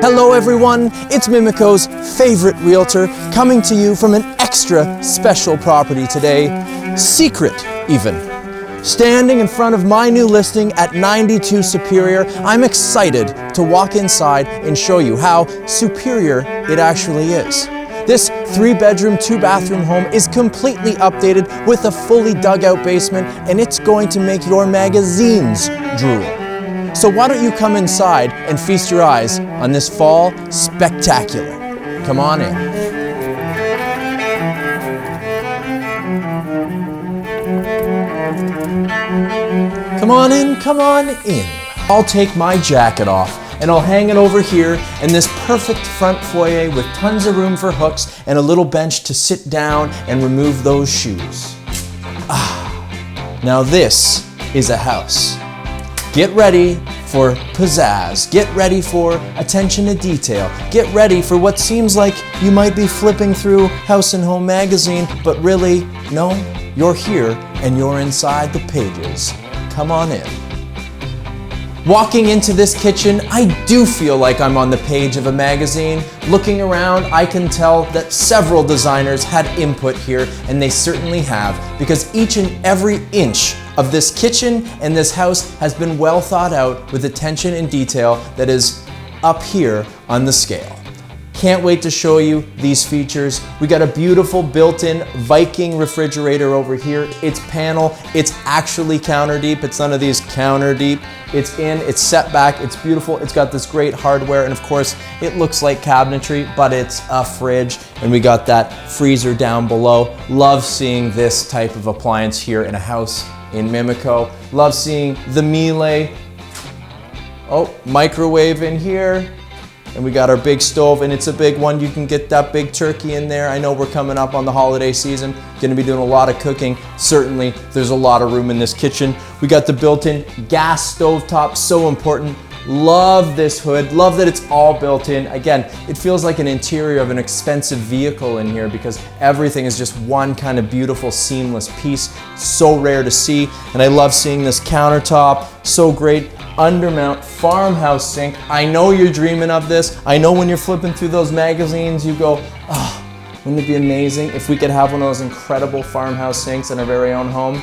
Hello everyone, it's Mimico's favorite realtor coming to you from an extra special property today, secret even. Standing in front of my new listing at 92 Superior, I'm excited to walk inside and show you how superior it actually is. This 3-bedroom, 2-bathroom home is completely updated with a fully dug-out basement, and it's going to make your magazines drool. So why don't you come inside and feast your eyes on this fall spectacular. Come on in. Come on in, come on in. I'll take my jacket off and I'll hang it over here in this perfect front foyer with tons of room for hooks and a little bench to sit down and remove those shoes. Now this is a house. Get ready for pizzazz. Get ready for attention to detail. Get ready for what seems like you might be flipping through House and Home magazine, but really, no, you're here and you're inside the pages. Come on in. Walking into this kitchen, I do feel like I'm on the page of a magazine. Looking around, I can tell that several designers had input here, and they certainly have, because each and every inch of this kitchen and this house has been well thought out with attention and detail that is up here on the scale. Can't wait to show you these features. We got a beautiful built-in Viking refrigerator over here. It's panel, it's actually counter deep. It's none of these counter deep. It's set back, it's beautiful. It's got this great hardware, and of course, it looks like cabinetry, but it's a fridge. And we got that freezer down below. Love seeing this type of appliance here in a house in Mimico. Love seeing the Miele. Oh, microwave in here. And we got our big stove, and it's a big one. You can get that big turkey in there. I know we're coming up on the holiday season, gonna be doing a lot of cooking. Certainly, there's a lot of room in this kitchen. We got the built-in gas stove top, so important. Love this hood, love that it's all built in. Again, it feels like an interior of an expensive vehicle in here because everything is just one kind of beautiful, seamless piece. So rare to see, and I love seeing this countertop, so great. Undermount farmhouse sink. I know you're dreaming of this. I know when you're flipping through those magazines, you go, oh, wouldn't it be amazing if we could have one of those incredible farmhouse sinks in our very own home?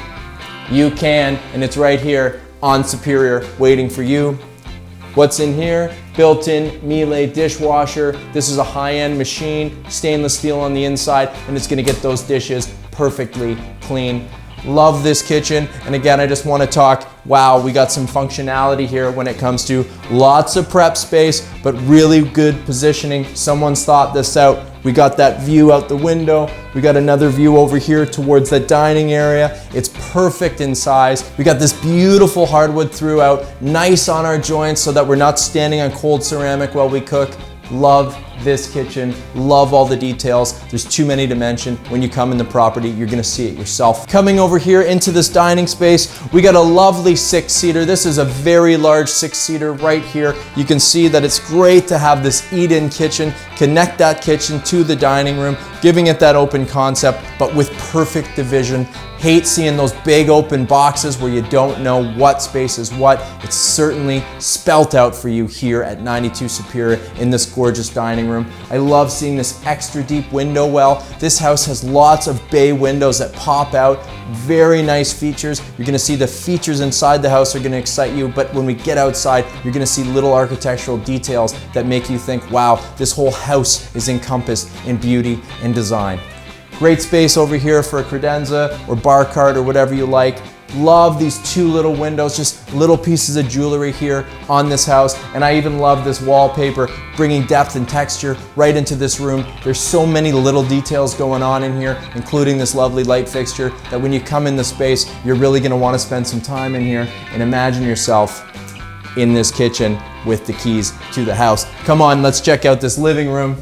You can, and it's right here on Superior waiting for you. What's in here? Built-in Miele dishwasher. This is a high-end machine, stainless steel on the inside, and it's gonna get those dishes perfectly clean. Love this kitchen, and again, I just want to talk, wow, we got some functionality here when it comes to lots of prep space, but really good positioning. Someone's thought this out. We got that view out the window. We got another view over here towards the dining area. It's perfect in size. We got this beautiful hardwood throughout, nice on our joints so that we're not standing on cold ceramic while we cook. Love this kitchen, love all the details. There's too many to mention. When you come in the property, you're gonna see it yourself. Coming over here into this dining space, we got a lovely 6-seater. This is a very large 6-seater right here. You can see that it's great to have this eat-in kitchen, connect that kitchen to the dining room, giving it that open concept, but with perfect division. Hate seeing those big open boxes where you don't know what space is what. It's certainly spelt out for you here at 92 Superior in this gorgeous dining room. I love seeing this extra deep window well. This house has lots of bay windows that pop out. Very nice features. You're gonna see the features inside the house are gonna excite you, but when we get outside, you're gonna see little architectural details that make you think, wow, this whole house is encompassed in beauty and design. Great space over here for a credenza or bar cart or whatever you like. Love these 2 little windows, just little pieces of jewelry here on this house. And I even love this wallpaper, bringing depth and texture right into this room. There's so many little details going on in here, including this lovely light fixture, that when you come in the space, you're really gonna wanna spend some time in here and imagine yourself in this kitchen with the keys to the house. Come on, let's check out this living room.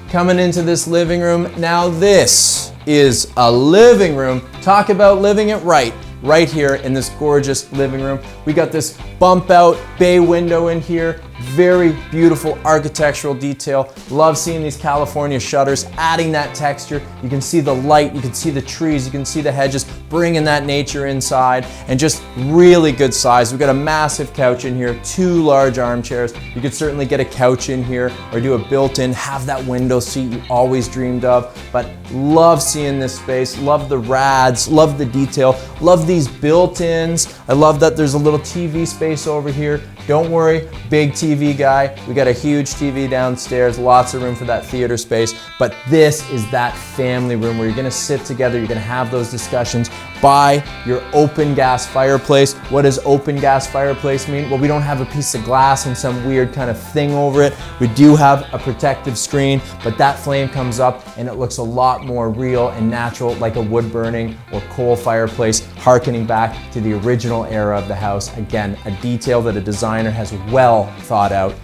Coming into this living room, now this is a living room. Talk about living it right here in this gorgeous living room. We got this bump out bay window in here, Very beautiful architectural detail. Love seeing these California shutters, adding that texture. You can see the light, you can see the trees, you can see the hedges, bringing that nature inside, and just really good size. We've got a massive couch in here, 2 large armchairs. You could certainly get a couch in here or do a built-in, have that window seat you always dreamed of. But love seeing this space, love the rads, love the detail, love these built-ins. I love that there's a little TV space over here. Don't worry, big TV guy. We got a huge TV downstairs, lots of room for that theater space. But this is that family room where you're gonna sit together, you're gonna have those discussions by your open gas fireplace. What does open gas fireplace mean? Well, we don't have a piece of glass and some weird kind of thing over it. We do have a protective screen, but that flame comes up and it looks a lot more real and natural, like a wood burning or coal fireplace, harkening back to the original era of the house. Again, a detail that a designer has well thought out.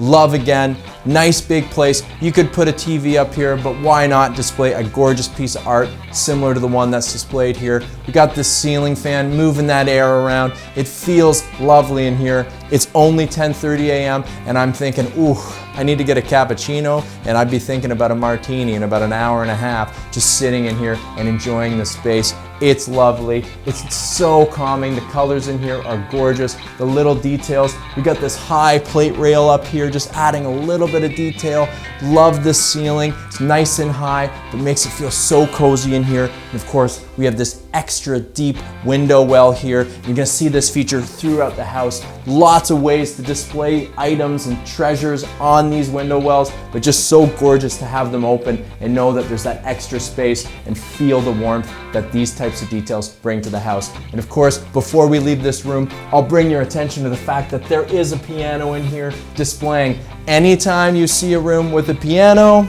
Love again, nice big place. You could put a TV up here, but why not display a gorgeous piece of art similar to the one that's displayed here. We got this ceiling fan moving that air around. It feels lovely in here. It's only 10:30 a.m. and I'm thinking, ooh, I need to get a cappuccino, and I'd be thinking about a martini in about an hour and a half, just sitting in here and enjoying the space. It's lovely. It's so calming. The colors in here are gorgeous. The little details. We got this high plate rail up here, just adding a little bit of detail. Love this ceiling. It's nice and high, but makes it feel so cozy in here. And of course, we have this extra deep window well here. You're gonna see this feature throughout the house. Lots of ways to display items and treasures on these window wells, but just so gorgeous to have them open and know that there's that extra space and feel the warmth that these types of details bring to the house. And of course, before we leave this room, I'll bring your attention to the fact that there is a piano in here displaying. Anytime you see a room with a piano,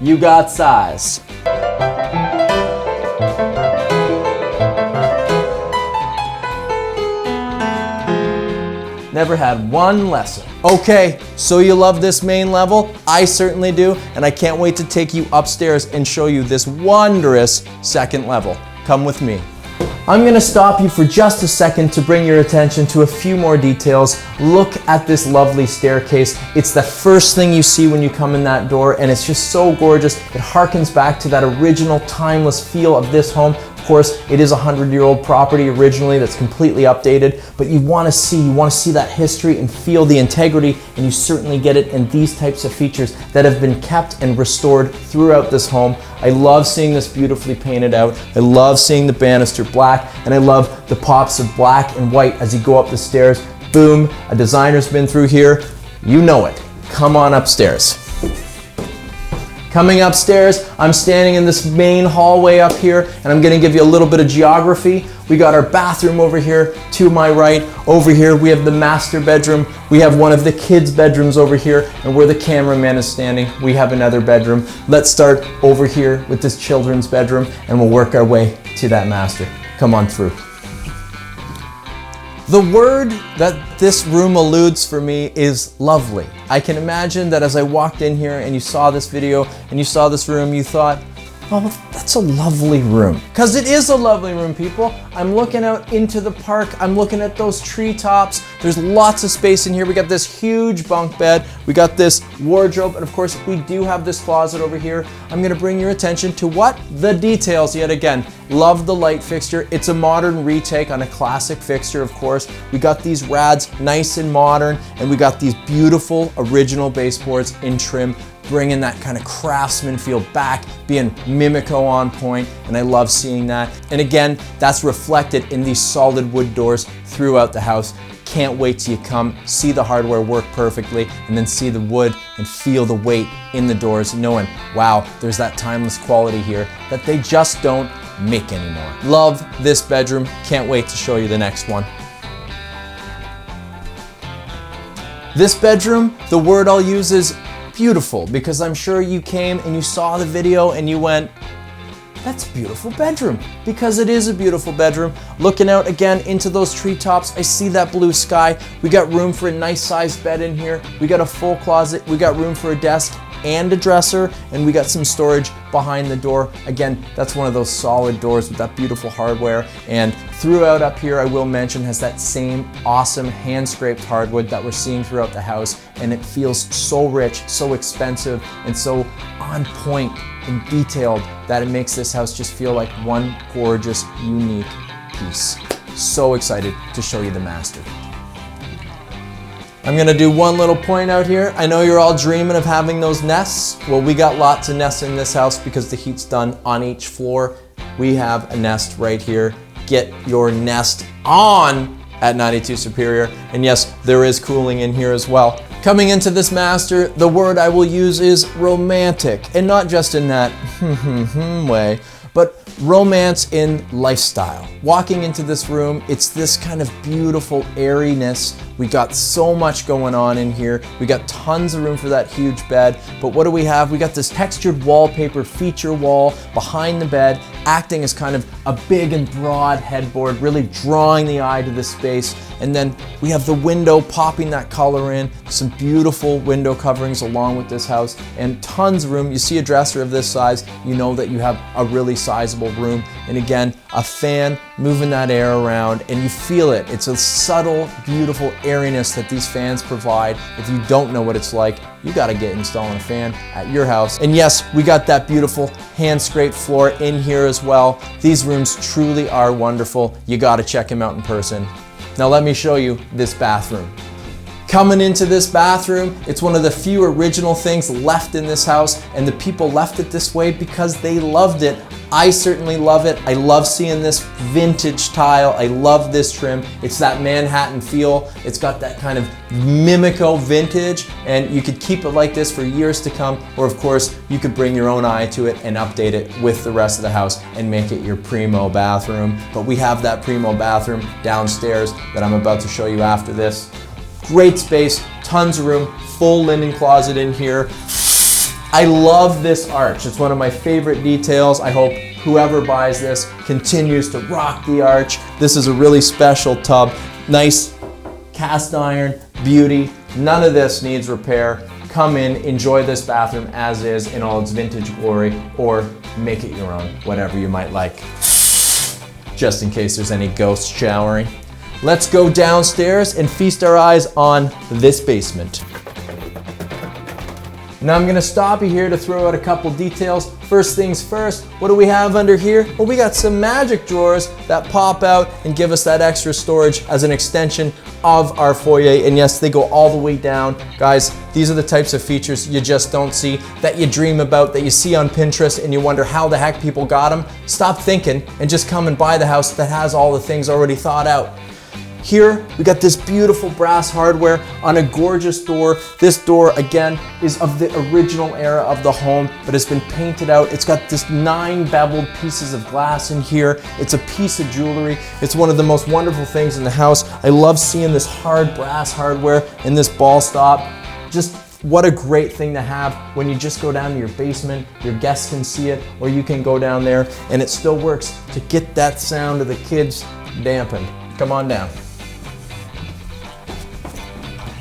you got size. Never had one lesson. Okay, so you love this main level? I certainly do, and I can't wait to take you upstairs and show you this wondrous second level. Come with me. I'm gonna stop you for just a second to bring your attention to a few more details. Look at this lovely staircase. It's the first thing you see when you come in that door, and it's just so gorgeous. It harkens back to that original timeless feel of this home. Of course, it is a 100-year-old property originally that's completely updated, but you want to see that history and feel the integrity, and you certainly get it in these types of features that have been kept and restored throughout this home. I love seeing this beautifully painted out. I love seeing the banister black, and I love the pops of black and white as you go up the stairs. Boom, a designer's been through here. You know it. Come on upstairs. Coming upstairs, I'm standing in this main hallway up here, and I'm gonna give you a little bit of geography. We got our bathroom over here to my right. Over here, we have the master bedroom. We have one of the kids' bedrooms over here, and where the cameraman is standing, we have another bedroom. Let's start over here with this children's bedroom, and we'll work our way to that master. Come on through. The word that this room alludes for me is lovely. I can imagine that as I walked in here and you saw this video and you saw this room, you thought, oh, that's a lovely room. Because it is a lovely room, people. I'm looking out into the park. I'm looking at those treetops. There's lots of space in here. We got this huge bunk bed. We got this wardrobe. And of course, we do have this closet over here. I'm gonna bring your attention to what? The details yet again. Love the light fixture. It's a modern retake on a classic fixture, of course. We got these rads nice and modern, and we got these beautiful original baseboards in trim, bringing that kind of craftsman feel back, being Mimico on point, and I love seeing that. And again, that's reflected in these solid wood doors throughout the house. Can't wait till you come, see the hardware work perfectly, and then see the wood and feel the weight in the doors, knowing, wow, there's that timeless quality here that they just don't make anymore. Love this bedroom. Can't wait to show you the next one. This bedroom, the word I'll use is beautiful, because I'm sure you came and you saw the video and you went, that's a beautiful bedroom, because it is a beautiful bedroom. Looking out again into those treetops, I see that blue sky. We got room for a nice sized bed in here. We got a full closet. We got room for a desk and a dresser, and we got some storage behind the door. Again, that's one of those solid doors with that beautiful hardware. And throughout up here, I will mention, has that same awesome hand-scraped hardwood that we're seeing throughout the house, and it feels so rich, so expensive, and so on point and detailed that it makes this house just feel like one gorgeous, unique piece. So excited to show you the master. I'm gonna do one little point out here. I know you're all dreaming of having those nests. Well, we got lots of nests in this house because the heat's done on each floor. We have a nest right here. Get your nest on at 92 Superior. And yes, there is cooling in here as well. Coming into this master, the word I will use is romantic. And not just in that way, but romance in lifestyle. Walking into this room, it's this kind of beautiful airiness. We got so much going on in here. We got tons of room for that huge bed. But what do we have? We got this textured wallpaper feature wall behind the bed, acting as kind of a big and broad headboard, really drawing the eye to the space. And then we have the window popping that color in, some beautiful window coverings along with this house, and tons of room. You see a dresser of this size, you know that you have a really sizable room. And again, a fan moving that air around, and you feel it. It's a subtle, beautiful airiness that these fans provide. If you don't know what it's like, you gotta get installing a fan at your house. And yes, we got that beautiful hand-scraped floor in here as well. These rooms truly are wonderful. You gotta check them out in person. Now let me show you this bathroom. Coming into this bathroom, it's one of the few original things left in this house, and the people left it this way because they loved it. I certainly love it. I love seeing this vintage tile. I love this trim. It's that Manhattan feel. It's got that kind of Mimico vintage, and you could keep it like this for years to come, or of course, you could bring your own eye to it and update it with the rest of the house and make it your primo bathroom. But we have that primo bathroom downstairs that I'm about to show you after this. Great space, tons of room, full linen closet in here. I love this arch. It's one of my favorite details. I hope whoever buys this continues to rock the arch. This is a really special tub. Nice cast iron beauty. None of this needs repair. Come in, enjoy this bathroom as is in all its vintage glory, or make it your own, whatever you might like. Just in case there's any ghosts showering. Let's go downstairs and feast our eyes on this basement. Now I'm gonna stop you here to throw out a couple details. First things first, what do we have under here? Well, we got some magic drawers that pop out and give us that extra storage as an extension of our foyer. And yes, they go all the way down. Guys, these are the types of features you just don't see, that you dream about, that you see on Pinterest and you wonder how the heck people got them. Stop thinking and just come and buy the house that has all the things already thought out. Here, we got this beautiful brass hardware on a gorgeous door. This door, again, is of the original era of the home, but it's been painted out. It's got this 9 beveled pieces of glass in here. It's a piece of jewelry. It's one of the most wonderful things in the house. I love seeing this hard brass hardware in this ball stop. Just what a great thing to have when you just go down to your basement, your guests can see it, or you can go down there and it still works to get that sound of the kids dampened. Come on down.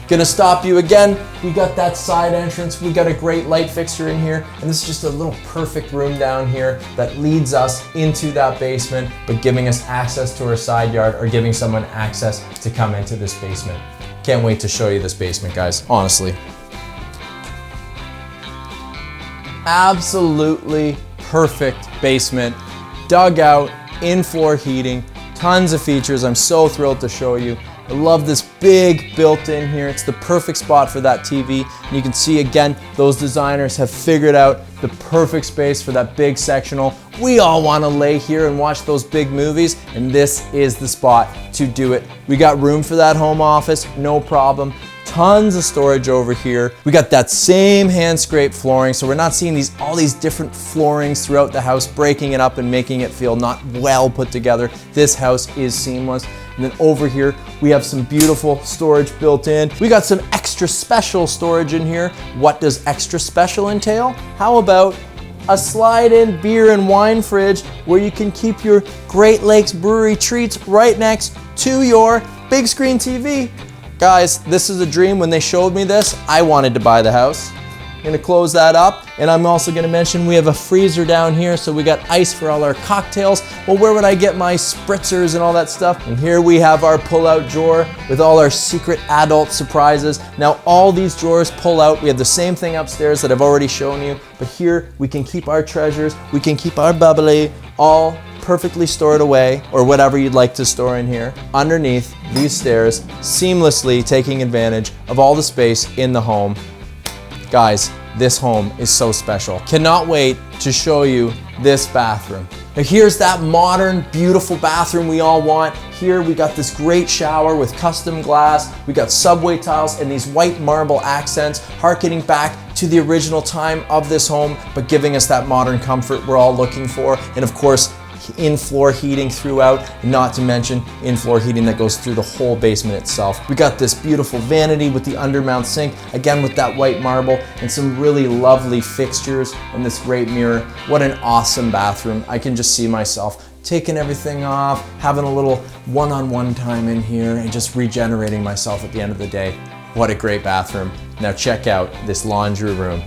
Gonna stop you again. We got that side entrance. We got a great light fixture in here, and this is just a little perfect room down here that leads us into that basement, but giving us access to our side yard, or giving someone access to come into this basement. Can't wait to show you this basement, guys, honestly. Absolutely perfect basement. Dug out, in-floor heating, tons of features. I'm so thrilled to show you. I love this big built-in here. It's the perfect spot for that TV. And you can see again, those designers have figured out the perfect space for that big sectional. We all want to lay here and watch those big movies, and this is the spot to do it. We got room for that home office, no problem. Tons of storage over here. We got that same hand scraped flooring, so we're not seeing all these different floorings throughout the house, breaking it up and making it feel not well put together. This house is seamless. And then over here, we have some beautiful storage built in. We got some extra special storage in here. What does extra special entail? How about a slide-in beer and wine fridge where you can keep your Great Lakes Brewery treats right next to your big screen TV? Guys, this is a dream. When they showed me this, I wanted to buy the house. gonna close that up, and I'm also gonna mention we have a freezer down here, so we got ice for all our cocktails. Well, where would I get my spritzers and all that stuff? And here we have our pull-out drawer with all our secret adult surprises. Now, all these drawers pull out. We have the same thing upstairs that I've already shown you, but here we can keep our treasures, we can keep our bubbly, all perfectly stored away, or whatever you'd like to store in here, underneath these stairs, seamlessly taking advantage of all the space in the home. Guys, this home is so special. Cannot wait to show you this bathroom. Now here's that modern, beautiful bathroom we all want. Here we got this great shower with custom glass. We got subway tiles and these white marble accents, harkening back to the original time of this home, but giving us that modern comfort we're all looking for. And of course, in-floor heating throughout, not to mention in-floor heating that goes through the whole basement itself. We got this beautiful vanity with the undermount sink, again with that white marble, and some really lovely fixtures and this great mirror. What an awesome bathroom. I can just see myself taking everything off, having a little one-on-one time in here, and just regenerating myself at the end of the day. What a great bathroom. Now check out this laundry room.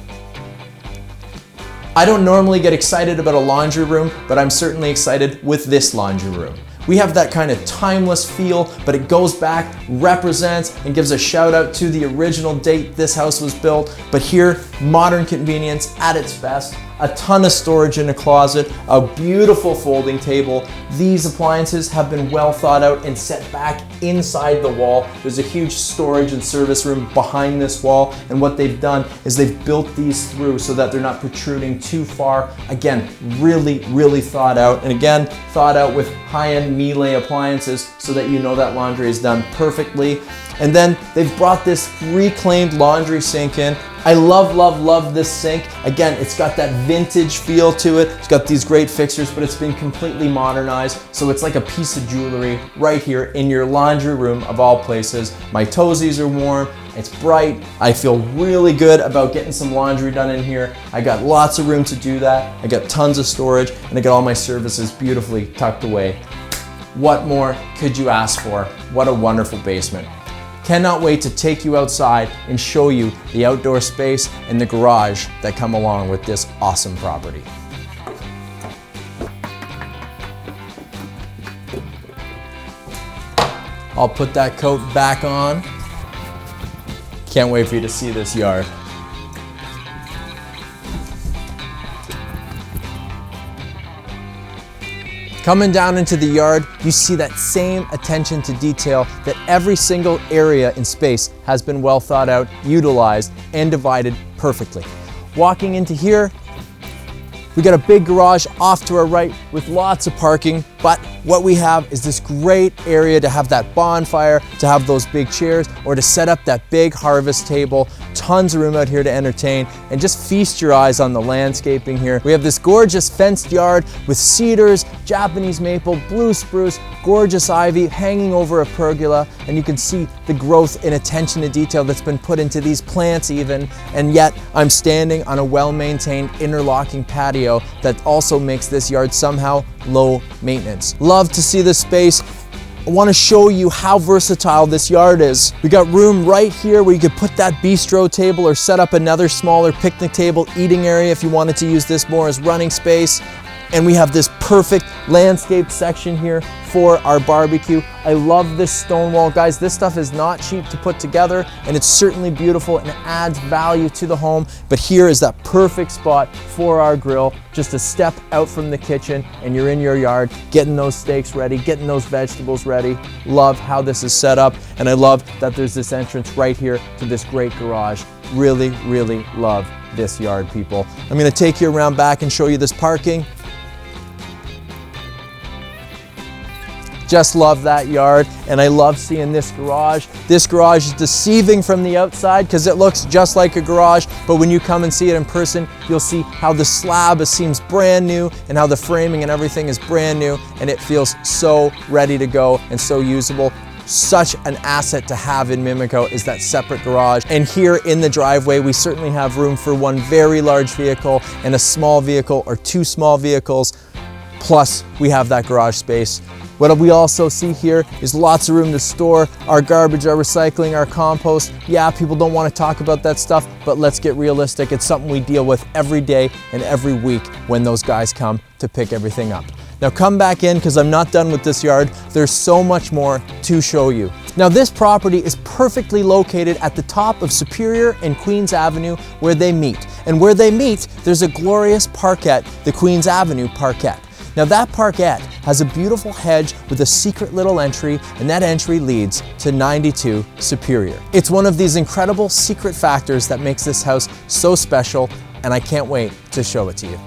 I don't normally get excited about a laundry room, but I'm certainly excited with this laundry room. We have that kind of timeless feel, but it goes back, represents, and gives a shout out to the original date this house was built. But here, modern convenience at its best. A ton of storage in a closet, a beautiful folding table. These appliances have been well thought out and set back inside the wall. There's a huge storage and service room behind this wall, and what they've done is they've built these through so that they're not protruding too far. Again, really thought out, and again, thought out with high-end Miele appliances so that you know that laundry is done perfectly. And then they've brought this reclaimed laundry sink in. I love this sink. Again, it's got that vintage feel to it. It's got these great fixtures, but it's been completely modernized. So it's like a piece of jewelry right here in your laundry room of all places. My toesies are warm, it's bright. I feel really good about getting some laundry done in here. I got lots of room to do that. I got tons of storage, and I got all my services beautifully tucked away. What more could you ask for? What a wonderful basement. Cannot wait to take you outside and show you the outdoor space and the garage that come along with this awesome property. I'll put that coat back on. Can't wait for you to see this yard. Coming down into the yard, you see that same attention to detail, that every single area in space has been well thought out, utilized, and divided perfectly. Walking into here, we got a big garage off to our right with lots of parking, but what we have is this great area to have that bonfire, to have those big chairs, or to set up that big harvest table. Tons of room out here to entertain, and just feast your eyes on the landscaping here. We have this gorgeous fenced yard with cedars, Japanese maple, blue spruce, gorgeous ivy hanging over a pergola, and you can see the growth and attention to detail that's been put into these plants even, and yet I'm standing on a well-maintained interlocking patio that also makes this yard somehow low maintenance. Love to see this space. I want to show you how versatile this yard is. We got room right here where you could put that bistro table or set up another smaller picnic table, eating area if you wanted to use this more as running space. And we have this perfect landscaped section here for our barbecue. I love this stone wall. Guys, this stuff is not cheap to put together, and it's certainly beautiful and adds value to the home. But here is that perfect spot for our grill, just a step out from the kitchen, and you're in your yard, getting those steaks ready, getting those vegetables ready. Love how this is set up, and I love that there's this entrance right here to this great garage. Really love this yard, people. I'm gonna take you around back and show you this parking. Just love that yard, and I love seeing this garage. This garage is deceiving from the outside because it looks just like a garage, but when you come and see it in person, you'll see how the slab seems brand new and how the framing and everything is brand new, and it feels so ready to go and so usable. Such an asset to have in Mimico is that separate garage. And here in the driveway, we certainly have room for one very large vehicle and a small vehicle or two small vehicles. Plus, we have that garage space. What we also see here is lots of room to store our garbage, our recycling, our compost. Yeah, people don't want to talk about that stuff, but let's get realistic. It's something we deal with every day and every week when those guys come to pick everything up. Now come back in because I'm not done with this yard. There's so much more to show you. Now this property is perfectly located at the top of Superior and Queens Avenue where they meet. And where they meet, there's a glorious parkette, the Queens Avenue parkette. Now that parkette has a beautiful hedge with a secret little entry, and that entry leads to 92 Superior. It's one of these incredible secret factors that makes this house so special, and I can't wait to show it to you.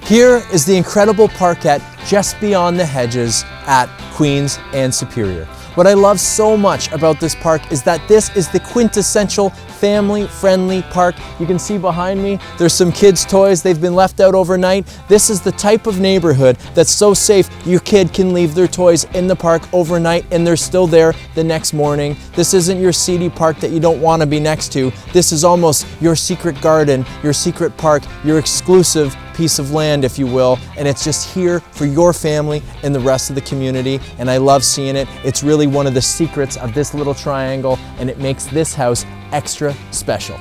Here is the incredible parkette just beyond the hedges at Queens and Superior. What I love so much about this park is that this is the quintessential family-friendly park. You can see behind me, there's some kids' toys. They've been left out overnight. This is the type of neighborhood that's so safe your kid can leave their toys in the park overnight and they're still there the next morning. This isn't your seedy park that you don't want to be next to. This is almost your secret garden, your secret park, your exclusive piece of land, if you will, and it's just here for your family and the rest of the community, and I love seeing it. It's really one of the secrets of this little triangle, and it makes this house extra special.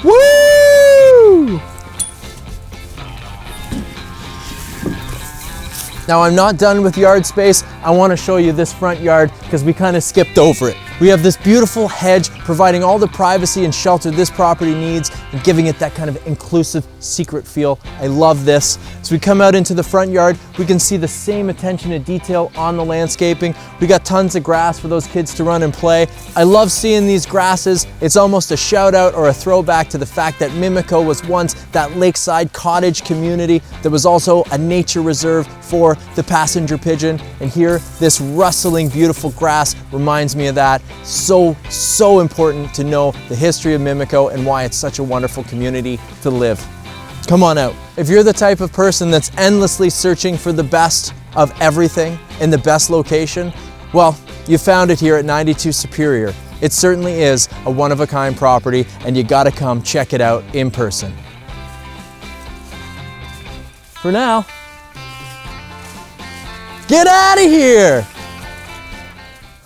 Woo! Now I'm not done with yard space. I want to show you this front yard because we kind of skipped over it. We have this beautiful hedge providing all the privacy and shelter this property needs and giving it that kind of inclusive secret feel. I love this. As we come out into the front yard, we can see the same attention to detail on the landscaping. We got tons of grass for those kids to run and play. I love seeing these grasses. It's almost a shout out or a throwback to the fact that Mimico was once that lakeside cottage community that was also a nature reserve for the passenger pigeon. And here, this rustling, beautiful grass reminds me of that. So important to know the history of Mimico and why it's such a wonderful community to live. Come on out. If you're the type of person that's endlessly searching for the best of everything in the best location, well, you found it here at 92 Superior. It certainly is a one-of-a-kind property, and you gotta come check it out in person. For now, get out of here!